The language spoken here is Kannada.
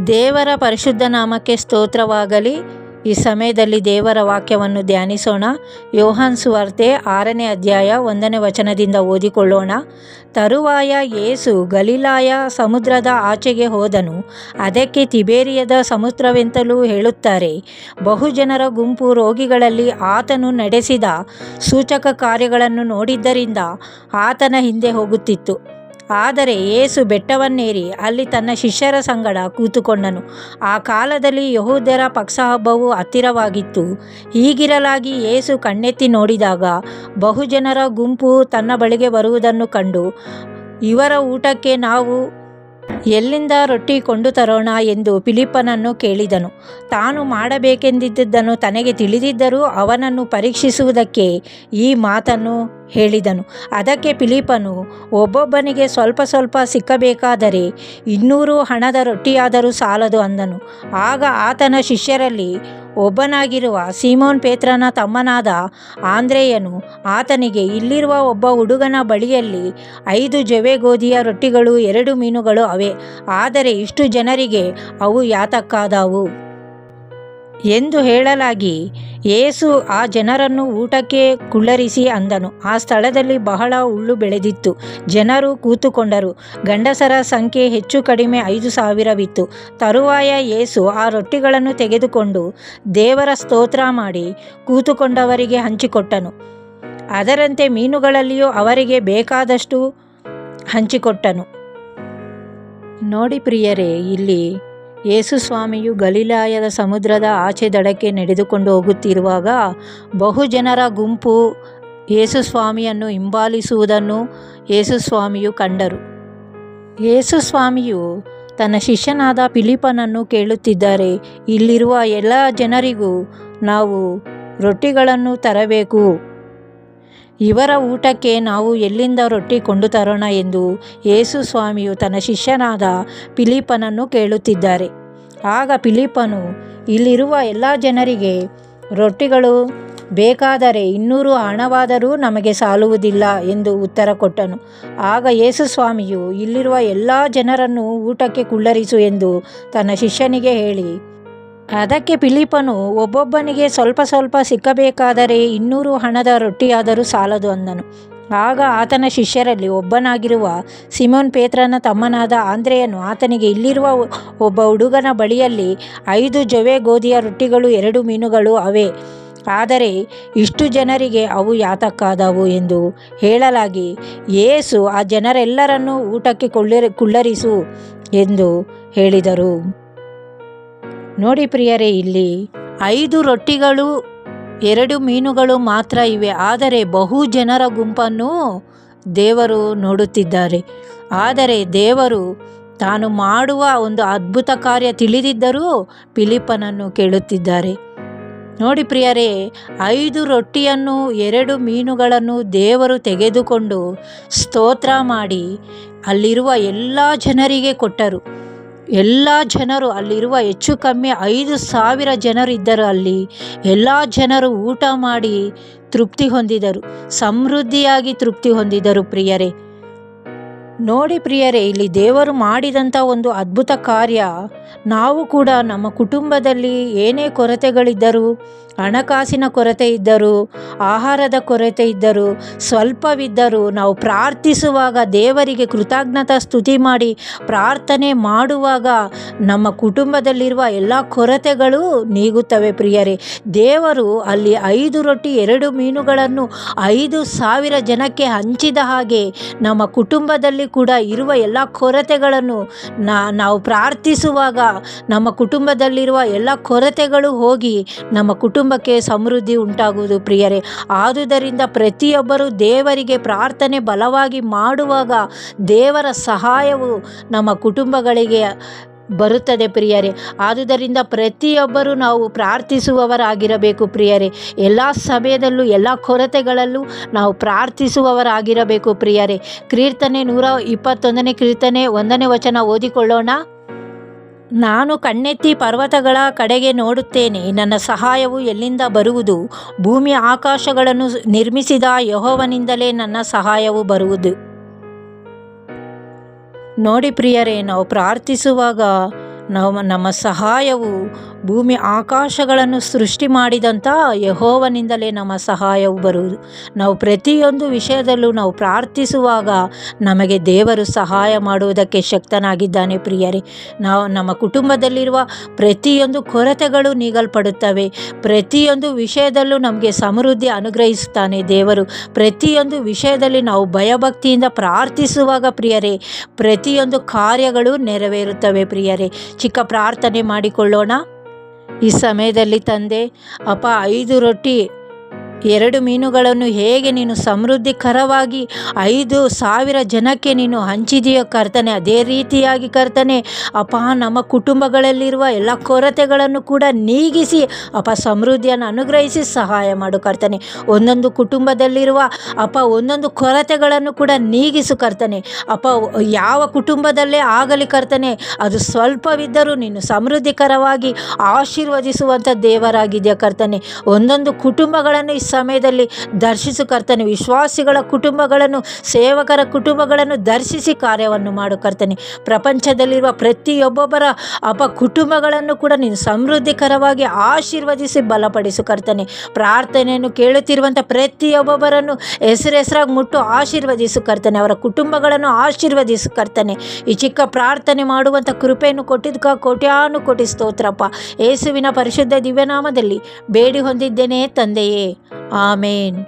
ದೇವರ ಪರಿಶುದ್ಧ ನಾಮಕ್ಕೆ ಸ್ತೋತ್ರವಾಗಲಿ. ಈ ಸಮಯದಲ್ಲಿ ದೇವರ ವಾಕ್ಯವನ್ನು ಧ್ಯಾನಿಸೋಣ. ಯೋಹಾನ್ ಸುವಾರ್ತೆ 6ನೇ ಅಧ್ಯಾಯ 1ನೇ ವಚನದಿಂದ ಓದಿಕೊಳ್ಳೋಣ. ತರುವಾಯ ಯೇಸು ಗಲಿಲಾಯ ಸಮುದ್ರದ ಆಚೆಗೆ ಹೋದನು. ಅದಕ್ಕೆ ತಿಬೇರಿಯದ ಸಮುದ್ರವೆಂತಲೂ ಹೇಳುತ್ತಾರೆ. ಬಹುಜನರ ಗುಂಪು ರೋಗಿಗಳಲ್ಲಿ ಆತನು ನಡೆಸಿದ ಸೂಚಕ ಕಾರ್ಯಗಳನ್ನು ನೋಡಿದ್ದರಿಂದ ಆತನ ಹಿಂದೆ ಹೋಗುತ್ತಿತ್ತು. ಆದರೆ ಯೇಸು ಬೆಟ್ಟವನ್ನೇರಿ ಅಲ್ಲಿ ತನ್ನ ಶಿಷ್ಯರ ಸಂಗಡ ಕೂತುಕೊಂಡನು. ಆ ಕಾಲದಲ್ಲಿ ಯೆಹೂದ್ಯರ ಪಸ್ಕಹಬ್ಬವು ಹತ್ತಿರವಾಗಿತ್ತು. ಹೀಗಿರಲಾಗಿ ಯೇಸು ಕಣ್ಣೆತ್ತಿ ನೋಡಿದಾಗ ಬಹುಜನರ ಗುಂಪು ತನ್ನ ಬಳಿಗೆ ಬರುವುದನ್ನು ಕಂಡು, ಇವರ ಊಟಕ್ಕೆ ನಾವು ಎಲ್ಲಿಂದ ರೊಟ್ಟಿ ಕೊಂಡು ತರೋಣ ಎಂದು ಫಿಲಿಪ್ಪನನ್ನು ಕೇಳಿದನು. ತಾನು ಮಾಡಬೇಕೆಂದಿದ್ದನ್ನು ತನಗೆ ತಿಳಿದಿದ್ದರೂ ಅವನನ್ನು ಪರೀಕ್ಷಿಸುವುದಕ್ಕೆ ಈ ಮಾತನ್ನು ಹೇಳಿದನು. ಅದಕ್ಕೆ ಫಿಲಿಪ್ಪನು, ಒಬ್ಬೊಬ್ಬನಿಗೆ ಸ್ವಲ್ಪ ಸ್ವಲ್ಪ ಸಿಕ್ಕಬೇಕಾದರೆ 200 ಹಣದ ರೊಟ್ಟಿಯಾದರೂ ಸಾಲದು ಅಂದನು. ಆಗ ಆತನ ಶಿಷ್ಯರಲ್ಲಿ ಒಬ್ಬನಾಗಿರುವ ಸೀಮೋನ್ ಪೇತ್ರನ ತಮ್ಮನಾದ ಆಂದ್ರೆಯನು ಆತನಿಗೆ, ಇಲ್ಲಿರುವ ಒಬ್ಬ ಹುಡುಗನ ಬಳಿಯಲ್ಲಿ 5 ಜವೆ ಗೋಧಿಯ ರೊಟ್ಟಿಗಳು 2 ಮೀನುಗಳು ಅವೆ, ಆದರೆ ಇಷ್ಟು ಜನರಿಗೆ ಅವು ಯಾತಕ್ಕಾದವು ಎಂದು ಹೇಳಲಾಗಿ, ಯೇಸು ಆ ಜನರನ್ನು ಊಟಕ್ಕೆ ಕುಳ್ಳರಿಸಿ ಅಂದನು. ಆ ಸ್ಥಳದಲ್ಲಿ ಬಹಳ ಹುಲ್ಲು ಬೆಳೆದಿತ್ತು. ಜನರು ಕೂತುಕೊಂಡರು. ಗಂಡಸರ ಸಂಖ್ಯೆ ಹೆಚ್ಚು ಕಡಿಮೆ 5,000ವಿತ್ತು. ತರುವಾಯ ಯೇಸು ಆ ರೊಟ್ಟಿಗಳನ್ನು ತೆಗೆದುಕೊಂಡು ದೇವರ ಸ್ತೋತ್ರ ಮಾಡಿ ಕೂತುಕೊಂಡವರಿಗೆ ಹಂಚಿಕೊಟ್ಟನು. ಅದರಂತೆ ಮೀನುಗಳಲ್ಲಿಯೂ ಅವರಿಗೆ ಬೇಕಾದಷ್ಟು ಹಂಚಿಕೊಟ್ಟನು. ನೋಡಿ ಪ್ರಿಯರೇ, ಇಲ್ಲಿ ಯೇಸು ಸ್ವಾಮಿಯು ಗಲಿಲಾಯದ ಸಮುದ್ರದ ಆಚೆ ದಡಕ್ಕೆ ನಡೆದುಕೊಂಡು ಹೋಗುತ್ತಿರುವಾಗ ಬಹುಜನರ ಗುಂಪು ಯೇಸು ಸ್ವಾಮಿಯನ್ನು ಹಿಂಬಾಲಿಸುವುದನ್ನು ಯೇಸು ಸ್ವಾಮಿಯು ಕಂಡರು. ಯೇಸು ಸ್ವಾಮಿಯು ತನ್ನ ಶಿಷ್ಯನಾದ ಫಿಲಿಪ್ಪನನ್ನು ಕೇಳುತ್ತಿದ್ದಾರೆ, ಇಲ್ಲಿರುವ ಎಲ್ಲ ಜನರಿಗೂ ನಾವು ರೊಟ್ಟಿಗಳನ್ನು ತರಬೇಕು, ಇವರ ಊಟಕ್ಕೆ ನಾವು ಎಲ್ಲಿಂದ ರೊಟ್ಟಿ ಕೊಂಡು ತರೋಣ ಎಂದು ಯೇಸು ಸ್ವಾಮಿಯು ತನ್ನ ಶಿಷ್ಯನಾದ ಫಿಲಿಪ್ಪನನ್ನು ಕೇಳುತ್ತಿದ್ದಾರೆ. ಆಗ ಫಿಲಿಪ್ಪನು, ಇಲ್ಲಿರುವ ಎಲ್ಲ ಜನರಿಗೆ ರೊಟ್ಟಿಗಳು ಬೇಕಾದರೆ 200 ಹಣವಾದರೂ ನಮಗೆ ಸಾಲುವುದಿಲ್ಲ ಎಂದು ಉತ್ತರ ಕೊಟ್ಟನು. ಆಗ ಯೇಸು ಸ್ವಾಮಿಯು, ಇಲ್ಲಿರುವ ಎಲ್ಲ ಜನರನ್ನು ಊಟಕ್ಕೆ ಕುಳ್ಳರಿಸು ಎಂದು ತನ್ನ ಶಿಷ್ಯನಿಗೆ ಹೇಳಿ, ಅದಕ್ಕೆ ಫಿಲಿಪ್ಪನು, ಒಬ್ಬೊಬ್ಬನಿಗೆ ಸ್ವಲ್ಪ ಸ್ವಲ್ಪ ಸಿಕ್ಕಬೇಕಾದರೆ 200 ಹಣದ ರೊಟ್ಟಿಯಾದರೂ ಸಾಲದು ಅಂದನು. ಆಗ ಆತನ ಶಿಷ್ಯರಲ್ಲಿ ಒಬ್ಬನಾಗಿರುವ ಸೀಮೋನ್ ಪೇತ್ರನ ತಮ್ಮನಾದ ಆಂದ್ರೆಯನು ಆತನಿಗೆ, ಇಲ್ಲಿರುವ ಒಬ್ಬ ಹುಡುಗನ ಬಳಿಯಲ್ಲಿ 5 ಜವೆ ಗೋಧಿಯ ರೊಟ್ಟಿಗಳು 2 ಮೀನುಗಳು ಅವೆ, ಆದರೆ ಇಷ್ಟು ಜನರಿಗೆ ಅವು ಯಾತಕ್ಕಾದವು ಎಂದು ಹೇಳಲಾಗಿ, ಯೇಸು ಆ ಜನರೆಲ್ಲರನ್ನೂ ಊಟಕ್ಕೆ ಕುಳ್ಳರಿಸು ಎಂದು ಹೇಳಿದರು. ನೋಡಿ ಪ್ರಿಯರೇ, ಇಲ್ಲಿ 5 ರೊಟ್ಟಿಗಳು 2 ಮೀನುಗಳು ಮಾತ್ರ ಇವೆ, ಆದರೆ ಬಹು ಜನರ ಗುಂಪನ್ನು ದೇವರು ನೋಡುತ್ತಿದ್ದಾರೆ. ಆದರೆ ದೇವರು ತಾನು ಮಾಡುವ ಒಂದು ಅದ್ಭುತ ಕಾರ್ಯ ತಿಳಿದಿದ್ದರೂ ಫಿಲಿಪ್ಪನನ್ನು ಕೇಳುತ್ತಿದ್ದಾರೆ. ನೋಡಿ ಪ್ರಿಯರೇ, 5 ರೊಟ್ಟಿಯನ್ನು 2 ಮೀನುಗಳನ್ನು ದೇವರು ತೆಗೆದುಕೊಂಡು ಸ್ತೋತ್ರ ಮಾಡಿ ಅಲ್ಲಿರುವ ಎಲ್ಲ ಜನರಿಗೆ ಕೊಟ್ಟರು. ಎಲ್ಲ ಜನರು, ಅಲ್ಲಿರುವ ಹೆಚ್ಚು ಕಮ್ಮಿ 5,000 ಜನರು ಇದ್ದರು. ಅಲ್ಲಿ ಎಲ್ಲ ಜನರು ಊಟ ಮಾಡಿ ತೃಪ್ತಿ ಹೊಂದಿದರು, ಸಮೃದ್ಧಿಯಾಗಿ ತೃಪ್ತಿ ಹೊಂದಿದರು. ಪ್ರಿಯರೇ, ನೋಡಿ ಪ್ರಿಯರೇ, ಇಲ್ಲಿ ದೇವರು ಮಾಡಿದಂಥ ಒಂದು ಅದ್ಭುತ ಕಾರ್ಯ ನಾವು ಕೂಡ ನಮ್ಮ ಕುಟುಂಬದಲ್ಲಿ ಏನೇ ಕೊರತೆಗಳಿದ್ದರೂ, ಹಣಕಾಸಿನ ಕೊರತೆ ಇದ್ದರೂ, ಆಹಾರದ ಕೊರತೆ ಇದ್ದರೂ, ಸ್ವಲ್ಪವಿದ್ದರೂ ನಾವು ಪ್ರಾರ್ಥಿಸುವಾಗ, ದೇವರಿಗೆ ಕೃತಜ್ಞತಾ ಸ್ತುತಿ ಮಾಡಿ ಪ್ರಾರ್ಥನೆ ಮಾಡುವಾಗ ನಮ್ಮ ಕುಟುಂಬದಲ್ಲಿರುವ ಎಲ್ಲ ಕೊರತೆಗಳು ನೀಗುತ್ತವೆ. ಪ್ರಿಯರೇ, ದೇವರು ಅಲ್ಲಿ 5 ರೊಟ್ಟಿ 2 ಮೀನುಗಳನ್ನು 5,000 ಜನಕ್ಕೆ ಹಂಚಿದ ಹಾಗೆ ನಮ್ಮ ಕುಟುಂಬದಲ್ಲಿ ಕೂಡ ಇರುವ ಎಲ್ಲ ಕೊರತೆಗಳನ್ನು ನಾವು ಪ್ರಾರ್ಥಿಸುವಾಗ ನಮ್ಮ ಕುಟುಂಬದಲ್ಲಿರುವ ಎಲ್ಲ ಕೊರತೆಗಳು ಹೋಗಿ ನಮ್ಮ ಕುಟುಂಬಕ್ಕೆ ಸಮೃದ್ಧಿ ಉಂಟಾಗುವುದು. ಪ್ರಿಯರೇ, ಆದುದರಿಂದ ಪ್ರತಿಯೊಬ್ಬರು ದೇವರಿಗೆ ಪ್ರಾರ್ಥನೆ ಬಲವಾಗಿ ಮಾಡುವಾಗ ದೇವರ ಸಹಾಯವು ನಮ್ಮ ಕುಟುಂಬಗಳಿಗೆ ಬರುತ್ತದೆ. ಪ್ರಿಯರೇ, ಆದುದರಿಂದ ಪ್ರತಿಯೊಬ್ಬರೂ ನಾವು ಪ್ರಾರ್ಥಿಸುವವರಾಗಿರಬೇಕು. ಪ್ರಿಯರೇ, ಎಲ್ಲ ಸಮಯದಲ್ಲೂ ಎಲ್ಲ ಕೊರತೆಗಳಲ್ಲೂ ನಾವು ಪ್ರಾರ್ಥಿಸುವವರಾಗಿರಬೇಕು. ಪ್ರಿಯರೇ, ಕೀರ್ತನೆ 121ನೇ ಕೀರ್ತನೆ 1ನೇ ವಚನ ಓದಿಕೊಳ್ಳೋಣ. ನಾನು ಕಣ್ಣೆತ್ತಿ ಪರ್ವತಗಳ ಕಡೆಗೆ ನೋಡುತ್ತೇನೆ, ನನ್ನ ಸಹಾಯವು ಎಲ್ಲಿಂದ ಬರುವುದು? ಭೂಮಿ ಆಕಾಶಗಳನ್ನು ನಿರ್ಮಿಸಿದ ಯೆಹೋವನಿಂದಲೇ ನನ್ನ ಸಹಾಯವು ಬರುವುದು. ನೋಡಿ ಪ್ರಿಯರೇ, ನಾವು ಪ್ರಾರ್ಥಿಸುವಾಗ ನಮ್ಮ ಸಹಾಯವು ಭೂಮಿ ಆಕಾಶಗಳನ್ನು ಸೃಷ್ಟಿ ಮಾಡಿದಂಥ ಯೆಹೋವನಿಂದಲೇ ನಮ್ಮ ಸಹಾಯವು ಬರುವುದು. ನಾವು ಪ್ರತಿಯೊಂದು ವಿಷಯದಲ್ಲೂ ನಾವು ಪ್ರಾರ್ಥಿಸುವಾಗ ನಮಗೆ ದೇವರು ಸಹಾಯ ಮಾಡುವುದಕ್ಕೆ ಶಕ್ತನಾಗಿದ್ದಾನೆ ಪ್ರಿಯರೇ. ನಮ್ಮ ಕುಟುಂಬದಲ್ಲಿರುವ ಪ್ರತಿಯೊಂದು ಕೊರತೆಗಳು ನೀಗಲ್ಪಡುತ್ತವೆ. ಪ್ರತಿಯೊಂದು ವಿಷಯದಲ್ಲೂ ನಮಗೆ ಸಮೃದ್ಧಿ ಅನುಗ್ರಹಿಸುತ್ತಾನೆ ದೇವರು. ಪ್ರತಿಯೊಂದು ವಿಷಯದಲ್ಲಿ ನಾವು ಭಯಭಕ್ತಿಯಿಂದ ಪ್ರಾರ್ಥಿಸುವಾಗ ಪ್ರಿಯರೇ, ಪ್ರತಿಯೊಂದು ಕಾರ್ಯಗಳು ನೆರವೇರುತ್ತವೆ ಪ್ರಿಯರೇ. ಚಿಕ್ಕ ಪ್ರಾರ್ಥನೆ ಮಾಡಿಕೊಳ್ಳೋಣ. ಈ ಸಮಯದಲ್ಲಿ ತಂದೆ ಅಪ್ಪ, 5 ರೊಟ್ಟಿ 2 ಮೀನುಗಳನ್ನು ಹೇಗೆ ನೀನು ಸಮೃದ್ಧಿಕರವಾಗಿ 5,000 ಜನಕ್ಕೆ ನೀನು ಹಂಚಿದೆಯೋ ಕರ್ತನೆ, ಅದೇ ರೀತಿಯಾಗಿ ಕರ್ತನೆ ಅಪ್ಪ ನಮ್ಮ ಕುಟುಂಬಗಳಲ್ಲಿರುವ ಎಲ್ಲ ಕೊರತೆಗಳನ್ನು ಕೂಡ ನೀಗಿಸಿ ಅಪ್ಪ ಸಮೃದ್ಧಿಯನ್ನು ಅನುಗ್ರಹಿಸಿ ಸಹಾಯ ಮಾಡು ಕರ್ತನೆ. ಒಂದೊಂದು ಕುಟುಂಬದಲ್ಲಿರುವ ಅಪ್ಪ ಒಂದೊಂದು ಕೊರತೆಗಳನ್ನು ಕೂಡ ನೀಗಿಸು ಕರ್ತನೆ. ಅಪ್ಪ ಯಾವ ಕುಟುಂಬದಲ್ಲೇ ಆಗಲಿ ಕರ್ತನೆ, ಅದು ಸ್ವಲ್ಪವಿದ್ದರೂ ನೀನು ಸಮೃದ್ಧಿಕರವಾಗಿ ಆಶೀರ್ವದಿಸುವಂಥ ದೇವರಾಗಿದೆಯಾ ಕರ್ತನೆ. ಒಂದೊಂದು ಕುಟುಂಬಗಳನ್ನು ಈ ಸಮಯದಲ್ಲಿ ದರ್ಶಿಸು ಕರ್ತನೆ. ವಿಶ್ವಾಸಿಗಳ ಕುಟುಂಬಗಳನ್ನು, ಸೇವಕರ ಕುಟುಂಬಗಳನ್ನು ದರ್ಶಿಸಿ ಕಾರ್ಯವನ್ನು ಮಾಡು ಕರ್ತನೆ. ಪ್ರಪಂಚದಲ್ಲಿರುವ ಪ್ರತಿಯೊಬ್ಬೊಬ್ಬರ ಕುಟುಂಬಗಳನ್ನು ಕೂಡ ನೀನು ಸಮೃದ್ಧಿಕರವಾಗಿ ಆಶೀರ್ವದಿಸಿ ಬಲಪಡಿಸು ಕರ್ತನೆ. ಪ್ರಾರ್ಥನೆಯನ್ನು ಕೇಳುತ್ತಿರುವಂಥ ಪ್ರತಿಯೊಬ್ಬೊಬ್ಬರನ್ನು ಹೆಸರಾಗಿ ಮುಟ್ಟು ಆಶೀರ್ವದಿಸು ಕರ್ತನೆ. ಅವರ ಕುಟುಂಬಗಳನ್ನು ಆಶೀರ್ವದಿಸು ಕರ್ತನೆ. ಈ ಚಿಕ್ಕ ಪ್ರಾರ್ಥನೆ ಮಾಡುವಂಥ ಕೃಪೆಯನ್ನು ಕೊಟ್ಟಿದ್ದಕ್ಕ ಕೋಟ್ಯಾನು ಕೋಟಿ ಸ್ತೋತ್ರಪ್ಪ. ಯೇಸುವಿನ ಪರಿಶುದ್ಧ ದಿವ್ಯನಾಮದಲ್ಲಿ ಬೇಡಿ ಹೊಂದಿದ್ದೇನೆ ತಂದೆಯೇ, ಆಮೇನ್.